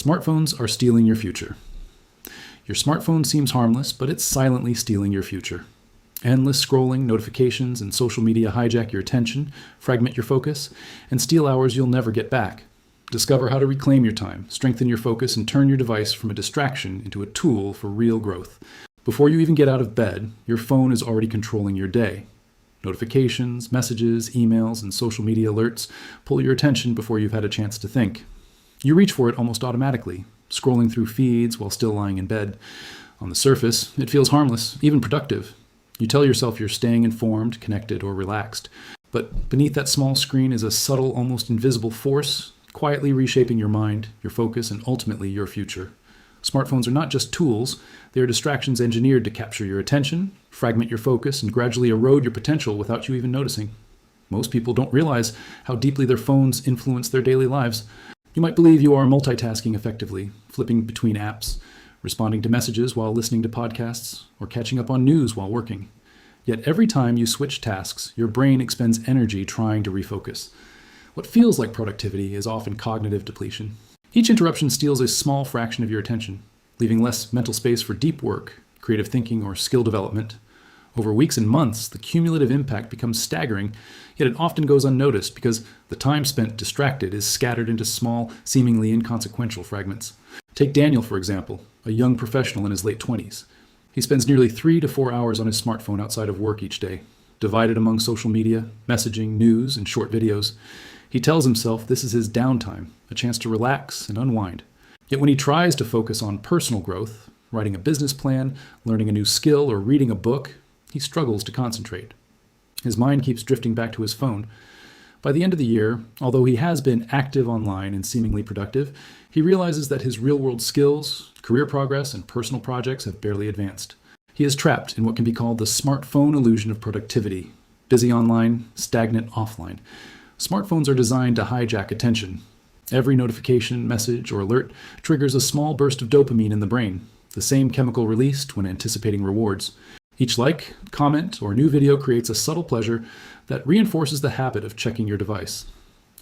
Smartphones are stealing your future. Your smartphone seems harmless, but it's silently stealing your future. Endless scrolling, notifications, and social media hijack your attention, fragment your focus, and steal hours you'll never get back. Discover how to reclaim your time, strengthen your focus, and turn your device from a distraction into a tool for real growth. Before you even get out of bed, your phone is already controlling your day. Notifications, messages, emails, and social media alerts pull your attention before you've had a chance to think. You reach for it almost automatically, scrolling through feeds while still lying in bed. On the surface, it feels harmless, even productive. You tell yourself you're staying informed, connected, or relaxed. But beneath that small screen is a subtle, almost invisible force, quietly reshaping your mind, your focus, and ultimately your future. Smartphones are not just tools, they are distractions engineered to capture your attention, fragment your focus, and gradually erode your potential without you even noticing. Most people don't realize how deeply their phones influence their daily lives. You might believe you are multitasking effectively, flipping between apps, responding to messages while listening to podcasts, or catching up on news while working. Yet every time you switch tasks, your brain expends energy trying to refocus. What feels like productivity is often cognitive depletion. Each interruption steals a small fraction of your attention, leaving less mental space for deep work, creative thinking, or skill development. Over weeks and months, the cumulative impact becomes staggering, yet it often goes unnoticed because the time spent distracted is scattered into small, seemingly inconsequential fragments. Take Daniel, for example, a young professional in his late 20s. He spends nearly 3 to 4 hours on his smartphone outside of work each day, divided among social media, messaging, news, and short videos. He tells himself this is his downtime, a chance to relax and unwind. Yet when he tries to focus on personal growth, writing a business plan, learning a new skill, or reading a book, he struggles to concentrate. His mind keeps drifting back to his phone. By the end of the year, although he has been active online and seemingly productive, he realizes that his real-world skills, career progress, and personal projects have barely advanced. He is trapped in what can be called the smartphone illusion of productivity. Busy online, stagnant offline. Smartphones are designed to hijack attention. Every notification, message, or alert triggers a small burst of dopamine in the brain, the same chemical released when anticipating rewards. Each like, comment, or new video creates a subtle pleasure that reinforces the habit of checking your device.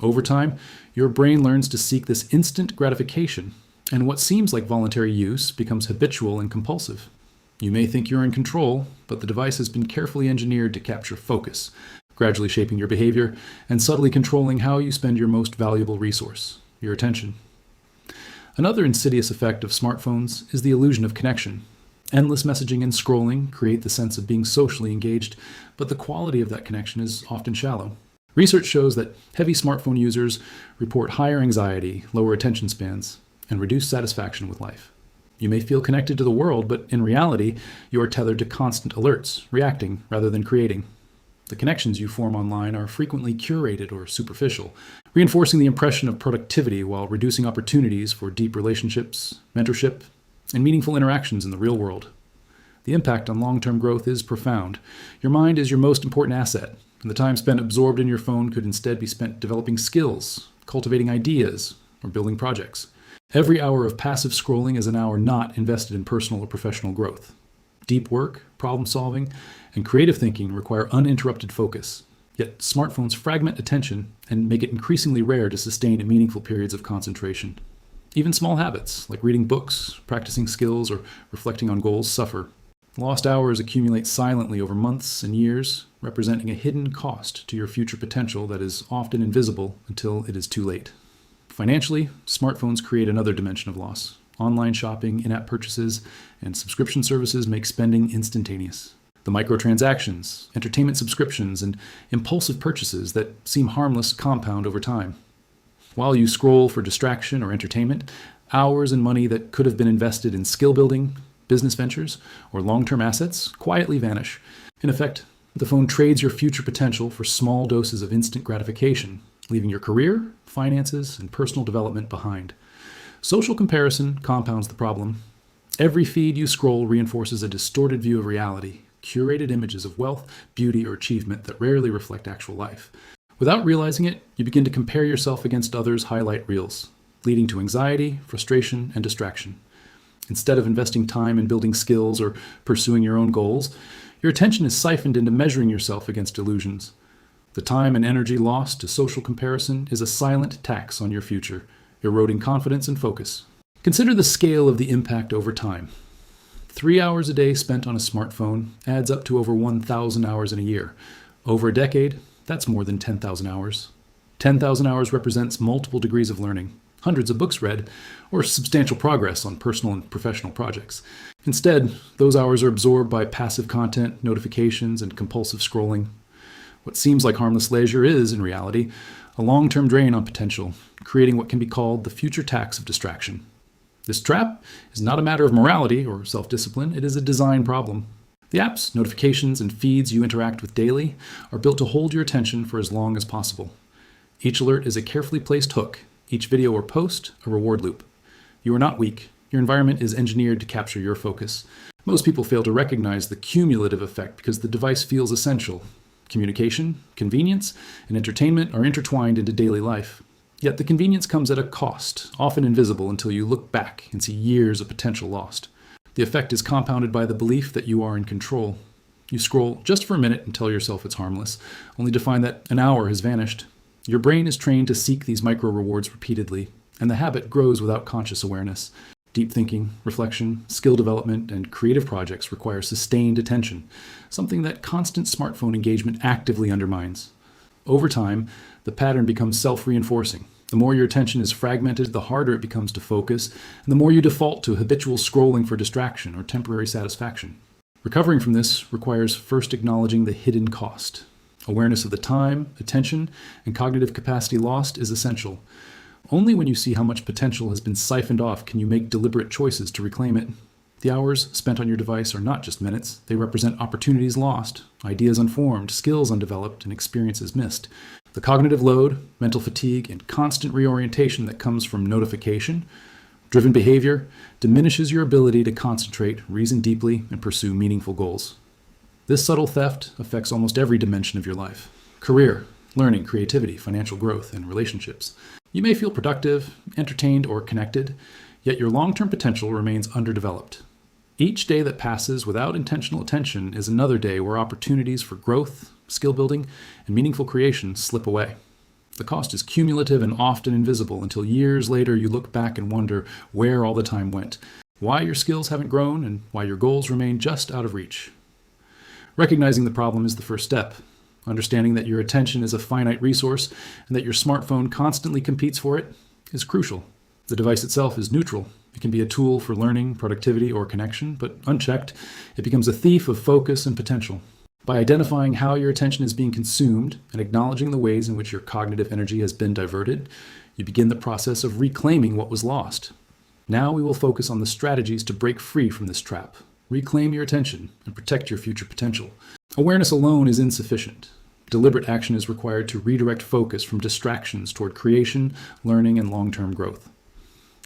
Over time, your brain learns to seek this instant gratification, and what seems like voluntary use becomes habitual and compulsive. You may think you're in control, but the device has been carefully engineered to capture focus, gradually shaping your behavior and subtly controlling how you spend your most valuable resource, your attention. Another insidious effect of smartphones is the illusion of connection. Endless messaging and scrolling create the sense of being socially engaged, but the quality of that connection is often shallow. Research shows that heavy smartphone users report higher anxiety, lower attention spans, and reduced satisfaction with life. You may feel connected to the world, but in reality, you are tethered to constant alerts, reacting rather than creating. The connections you form online are frequently curated or superficial, reinforcing the impression of productivity while reducing opportunities for deep relationships, mentorship, and meaningful interactions in the real world. The impact on long-term growth is profound. Your mind is your most important asset, and the time spent absorbed in your phone could instead be spent developing skills, cultivating ideas, or building projects. Every hour of passive scrolling is an hour not invested in personal or professional growth. Deep work, problem solving, and creative thinking require uninterrupted focus. Yet smartphones fragment attention and make it increasingly rare to sustain meaningful periods of concentration. Even small habits, like reading books, practicing skills, or reflecting on goals, suffer. Lost hours accumulate silently over months and years, representing a hidden cost to your future potential that is often invisible until it is too late. Financially, smartphones create another dimension of loss. Online shopping, in-app purchases, and subscription services make spending instantaneous. The microtransactions, entertainment subscriptions, and impulsive purchases that seem harmless compound over time. While you scroll for distraction or entertainment, hours and money that could have been invested in skill building, business ventures, or long-term assets quietly vanish. In effect, the phone trades your future potential for small doses of instant gratification, leaving your career, finances, and personal development behind. Social comparison compounds the problem. Every feed you scroll reinforces a distorted view of reality, curated images of wealth, beauty, or achievement that rarely reflect actual life. Without realizing it, you begin to compare yourself against others' highlight reels, leading to anxiety, frustration, and distraction. Instead of investing time in building skills or pursuing your own goals, your attention is siphoned into measuring yourself against illusions. The time and energy lost to social comparison is a silent tax on your future, eroding confidence and focus. Consider the scale of the impact over time. 3 hours a day spent on a smartphone adds up to over 1,000 hours in a year. Over a decade, that's more than 10,000 hours. 10,000 hours represents multiple degrees of learning, hundreds of books read, or substantial progress on personal and professional projects. Instead, those hours are absorbed by passive content, notifications, and compulsive scrolling. What seems like harmless leisure is, in reality, a long-term drain on potential, creating what can be called the future tax of distraction. This trap is not a matter of morality or self-discipline, it is a design problem. The apps, notifications, and feeds you interact with daily are built to hold your attention for as long as possible. Each alert is a carefully placed hook, each video or post a reward loop. You are not weak. Your environment is engineered to capture your focus. Most people fail to recognize the cumulative effect because the device feels essential. Communication, convenience, and entertainment are intertwined into daily life. Yet the convenience comes at a cost, often invisible until you look back and see years of potential lost. The effect is compounded by the belief that you are in control. You scroll just for a minute and tell yourself it's harmless, only to find that an hour has vanished. Your brain is trained to seek these micro rewards repeatedly, and the habit grows without conscious awareness. Deep thinking, reflection, skill development, and creative projects require sustained attention, something that constant smartphone engagement actively undermines. Over time, the pattern becomes self-reinforcing. The more your attention is fragmented, the harder it becomes to focus, and the more you default to habitual scrolling for distraction or temporary satisfaction. Recovering from this requires first acknowledging the hidden cost. Awareness of the time, attention, and cognitive capacity lost is essential. Only when you see how much potential has been siphoned off can you make deliberate choices to reclaim it. The hours spent on your device are not just minutes. They represent opportunities lost, ideas unformed, skills undeveloped, and experiences missed. The cognitive load, mental fatigue, and constant reorientation that comes from notification-driven behavior diminishes your ability to concentrate, reason deeply, and pursue meaningful goals. This subtle theft affects almost every dimension of your life: career, learning, creativity, financial growth, and relationships. You may feel productive, entertained, or connected, yet your long-term potential remains underdeveloped. Each day that passes without intentional attention is another day where opportunities for growth, skill building, and meaningful creation slip away. The cost is cumulative and often invisible until years later you look back and wonder where all the time went, why your skills haven't grown, and why your goals remain just out of reach. Recognizing the problem is the first step. Understanding that your attention is a finite resource and that your smartphone constantly competes for it is crucial. The device itself is neutral. It can be a tool for learning, productivity, or connection, but unchecked, it becomes a thief of focus and potential. By identifying how your attention is being consumed and acknowledging the ways in which your cognitive energy has been diverted, you begin the process of reclaiming what was lost. Now we will focus on the strategies to break free from this trap, reclaim your attention, and protect your future potential. Awareness alone is insufficient. Deliberate action is required to redirect focus from distractions toward creation, learning, and long-term growth.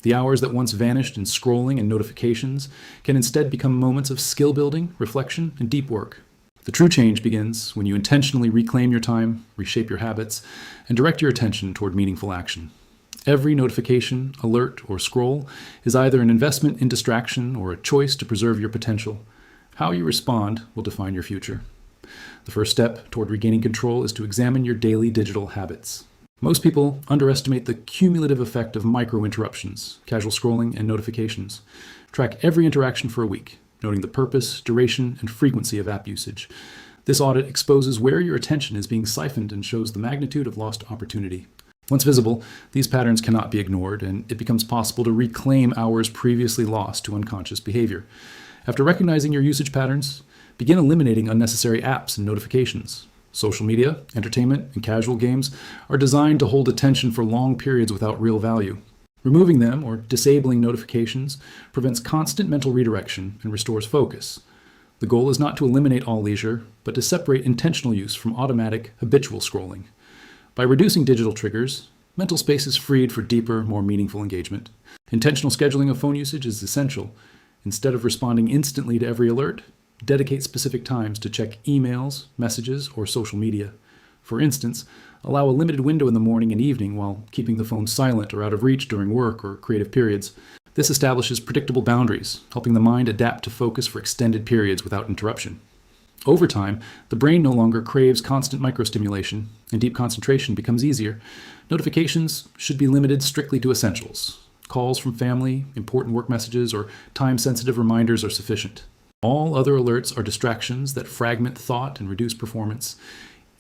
The hours that once vanished in scrolling and notifications can instead become moments of skill building, reflection, and deep work. The true change begins when you intentionally reclaim your time, reshape your habits, and direct your attention toward meaningful action. Every notification, alert, or scroll is either an investment in distraction or a choice to preserve your potential. How you respond will define your future. The first step toward regaining control is to examine your daily digital habits. Most people underestimate the cumulative effect of micro-interruptions, casual scrolling, and notifications. Track every interaction for a week, noting the purpose, duration, and frequency of app usage. This audit exposes where your attention is being siphoned and shows the magnitude of lost opportunity. Once visible, these patterns cannot be ignored, and it becomes possible to reclaim hours previously lost to unconscious behavior. After recognizing your usage patterns, begin eliminating unnecessary apps and notifications. Social media, entertainment, and casual games are designed to hold attention for long periods without real value. Removing them or disabling notifications prevents constant mental redirection and restores focus. The goal is not to eliminate all leisure, but to separate intentional use from automatic, habitual scrolling. By reducing digital triggers, mental space is freed for deeper, more meaningful engagement. Intentional scheduling of phone usage is essential. Instead of responding instantly to every alert, dedicate specific times to check emails, messages, or social media. For instance, allow a limited window in the morning and evening while keeping the phone silent or out of reach during work or creative periods. This establishes predictable boundaries, helping the mind adapt to focus for extended periods without interruption. Over time, the brain no longer craves constant microstimulation, and deep concentration becomes easier. Notifications should be limited strictly to essentials. calls from family, important work messages, or time-sensitive reminders are sufficient. All other alerts are distractions that fragment thought and reduce performance.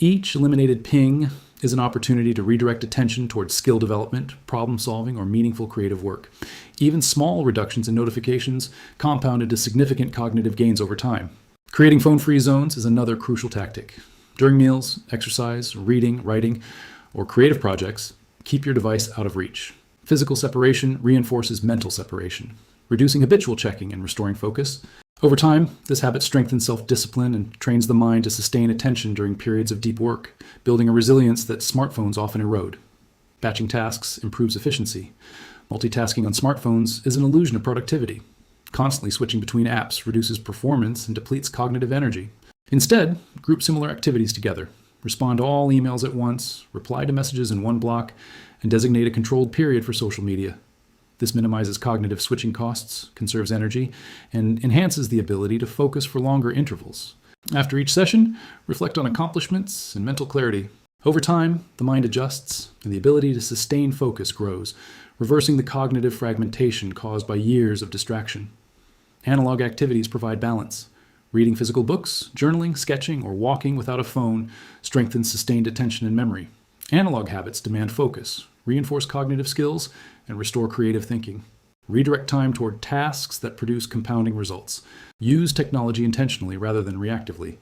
Each eliminated ping is an opportunity to redirect attention towards skill development, problem solving, or meaningful creative work. Even small reductions in notifications compound into significant cognitive gains over time. Creating phone-free zones is another crucial tactic. During meals, exercise, reading, writing, or creative projects, keep your device out of reach. Physical separation reinforces mental separation, reducing habitual checking and restoring focus. Over time, this habit strengthens self-discipline and trains the mind to sustain attention during periods of deep work, building a resilience that smartphones often erode. Batching tasks improves efficiency. Multitasking on smartphones is an illusion of productivity. Constantly switching between apps reduces performance and depletes cognitive energy. Instead, group similar activities together. Respond to all emails at once, reply to messages in one block, and designate a controlled period for social media. This minimizes cognitive switching costs, conserves energy, and enhances the ability to focus for longer intervals. After each session, reflect on accomplishments and mental clarity. Over time, the mind adjusts, and the ability to sustain focus grows, reversing the cognitive fragmentation caused by years of distraction. Analog activities provide balance. Reading physical books, journaling, sketching, or walking without a phone strengthens sustained attention and memory. Analog habits demand focus, reinforce cognitive skills, and restore creative thinking. Redirect time toward tasks that produce compounding results. Use technology intentionally rather than reactively.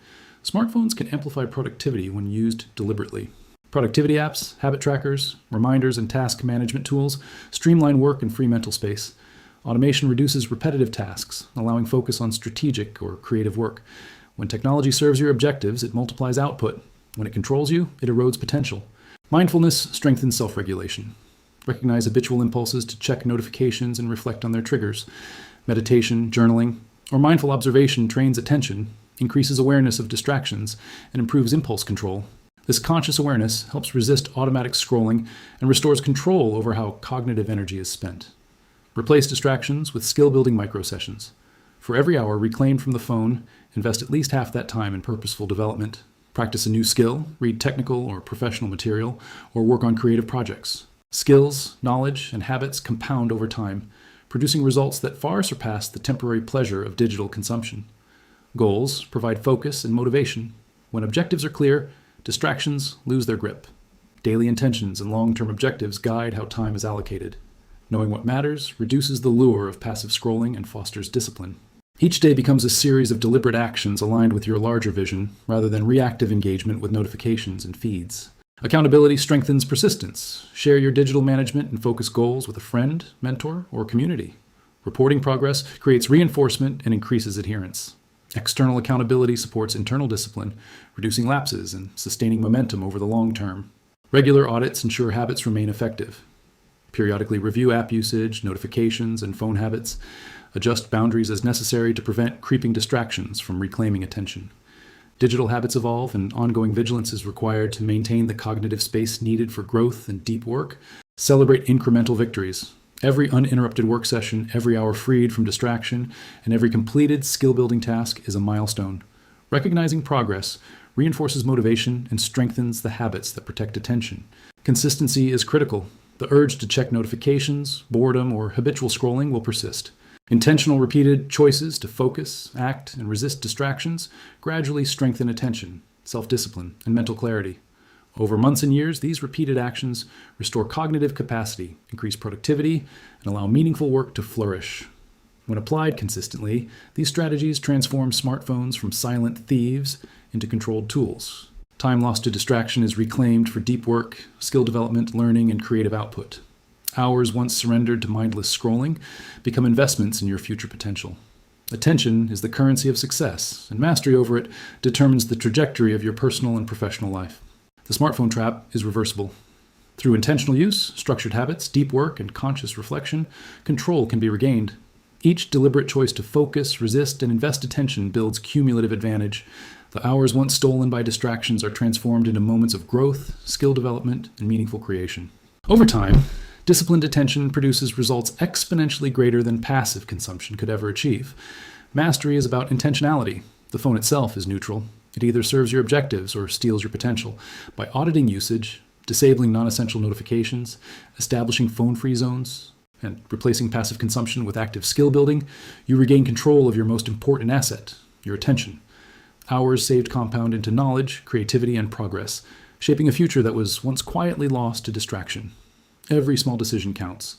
Smartphones can amplify productivity when used deliberately. Productivity apps, habit trackers, reminders, and task management tools streamline work and free mental space. Automation reduces repetitive tasks, allowing focus on strategic or creative work. When technology serves your objectives, it multiplies output. When it controls you, it erodes potential. Mindfulness strengthens self-regulation. Recognize habitual impulses to check notifications and reflect on their triggers. Meditation, journaling, or mindful observation trains attention, increases awareness of distractions, and improves impulse control. This conscious awareness helps resist automatic scrolling and restores control over how cognitive energy is spent. Replace distractions with skill-building micro-sessions. For every hour reclaimed from the phone, invest at least half that time in purposeful development. Practice a new skill, read technical or professional material, or work on creative projects. Skills, knowledge, and habits compound over time, producing results that far surpass the temporary pleasure of digital consumption. Goals provide focus and motivation. When objectives are clear, distractions lose their grip. Daily intentions and long-term objectives guide how time is allocated. Knowing what matters reduces the lure of passive scrolling and fosters discipline. Each day becomes a series of deliberate actions aligned with your larger vision, rather than reactive engagement with notifications and feeds. Accountability strengthens persistence. Share your digital management and focus goals with a friend, mentor, or community. Reporting progress creates reinforcement and increases adherence. External accountability supports internal discipline, reducing lapses and sustaining momentum over the long term. Regular audits ensure habits remain effective. Periodically review app usage, notifications, and phone habits. Adjust boundaries as necessary to prevent creeping distractions from reclaiming attention. Digital habits evolve, and ongoing vigilance is required to maintain the cognitive space needed for growth and deep work. Celebrate incremental victories. Every uninterrupted work session, every hour freed from distraction, and every completed skill-building task is a milestone. Recognizing progress reinforces motivation and strengthens the habits that protect attention. Consistency is critical. The urge to check notifications, boredom, or habitual scrolling will persist. Intentional repeated choices to focus, act, and resist distractions gradually strengthen attention, self-discipline, and mental clarity. Over months and years, these repeated actions restore cognitive capacity, increase productivity, and allow meaningful work to flourish. When applied consistently, these strategies transform smartphones from silent thieves into controlled tools. Time lost to distraction is reclaimed for deep work, skill development, learning, and creative output. Hours once surrendered to mindless scrolling become investments in your future potential. Attention is the currency of success, and mastery over it determines the trajectory of your personal and professional life. The smartphone trap is reversible. Through intentional use, structured habits, deep work, and conscious reflection, control can be regained. Each deliberate choice to focus, resist, and invest attention builds cumulative advantage. The hours once stolen by distractions are transformed into moments of growth, skill development, and meaningful creation. Over time, disciplined attention produces results exponentially greater than passive consumption could ever achieve. Mastery is about intentionality. The phone itself is neutral. It either serves your objectives or steals your potential. By auditing usage, disabling non-essential notifications, establishing phone-free zones, and replacing passive consumption with active skill building, you regain control of your most important asset, your attention. Hours saved compound into knowledge, creativity, and progress, shaping a future that was once quietly lost to distraction. Every small decision counts.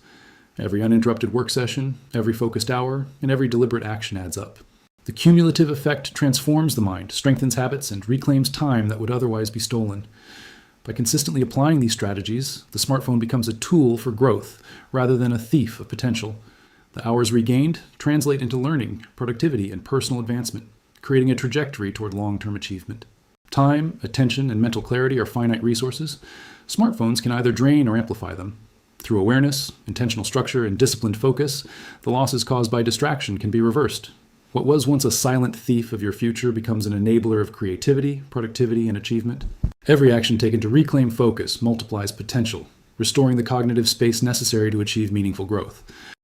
Every uninterrupted work session, every focused hour, and every deliberate action adds up. The cumulative effect transforms the mind, strengthens habits, and reclaims time that would otherwise be stolen. By consistently applying these strategies, the smartphone becomes a tool for growth rather than a thief of potential. The hours regained translate into learning, productivity, and personal advancement, creating a trajectory toward long-term achievement. Time, attention, and mental clarity are finite resources. Smartphones can either drain or amplify them. Through awareness, intentional structure, and disciplined focus, the losses caused by distraction can be reversed. What was once a silent thief of your future becomes an enabler of creativity, productivity, and achievement. Every action taken to reclaim focus multiplies potential, restoring the cognitive space necessary to achieve meaningful growth.